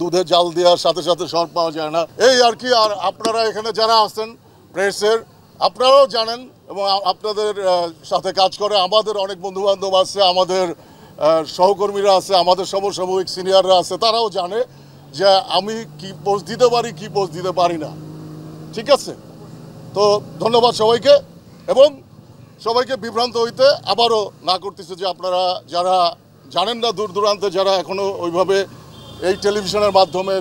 দুধে জাল দেওয়ার সাথে সাথে সর পাওয়া যায় না, এই আর কি। আর আপনারা এখানে যারা আছেন প্রেসের, আপনারাও জানেন এবং আপনাদের সাথে কাজ করে আমাদের অনেক বন্ধুবান্ধব আছে, আমাদের সহকর্মীরা আছে, আমাদের সমসাময়িক সিনিয়ররা আছে, তারাও জানে যে আমি কি পোস্ট দিতে পারি কি পোস্ট দিতে পারি না। ঠিক আছে, তো ধন্যবাদ সবাইকে এবং সবাইকে বিভ্রান্ত হইতে আবারও না করতেছে যে আপনারা যারা জানেন না, দূর দূরান্তে যারা এখনও ওইভাবে এই টেলিভিশনের মাধ্যমে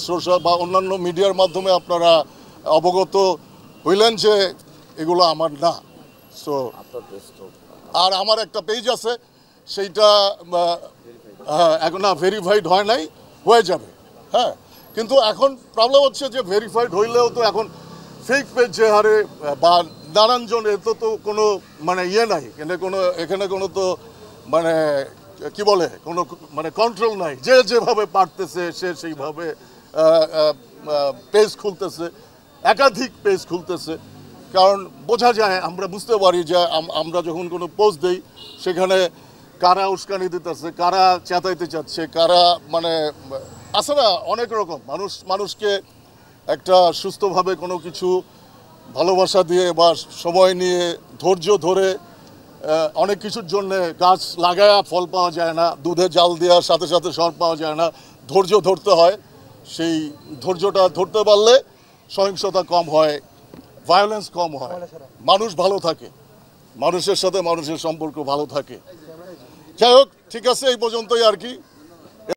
সোশ্যাল বা অন্যান্য মিডিয়ার মাধ্যমে আপনারা অবগত হইলেন যে এগুলো আমার না। সো আর আমার একটা পেজ আছে, সেইটা এখন না ভেরিফাইড হয় নাই, হয়ে যাবে। হ্যাঁ, কিন্তু এখন প্রবলেম হচ্ছে যে ভেরিফাইড হইলেও তো এখন ফেক পেজ যে হারে বা নানানজন, এত তো কোনো মানে ইয়ে নাই, এখানে কোনো তো মানে কি বলে কোনো মানে কন্ট্রোল নাই, যে যেভাবে পারতেছে সে সেইভাবে পেজ খুলতেছে, একাধিক পেজ খুলতেছে। কারণ বোঝা যায়, আমরা বুঝতে পারি যে আমরা যখন কোনো পোস্ট দিই সেখানে কারা উস্কানি দিতেছে, কারা চেতাইতে চাচ্ছে, কারা মানে আছে না অনেক রকম মানুষকে একটা সুস্থভাবে কোনো কিছু ভালোবাসা দিয়ে বা সময় নিয়ে ধৈর্য ধরে অনেক কিছুর জন্য গাছ লাগায়া ফল পাওয়া যায় না, দুধে জাল দেওয়ার সাথে সাথে সর পাওয়া যায় না, ধৈর্য ধরতে হয়। সেই ধৈর্যটা ধরতে পারলে সহিংসতা কম হয়, ভায়োলেন্স কম হয়, মানুষ ভালো থাকে, মানুষের সাথে মানুষের সম্পর্ক ভালো থাকে। যাই হোক, ঠিক আছে, এই পর্যন্তই আর কি।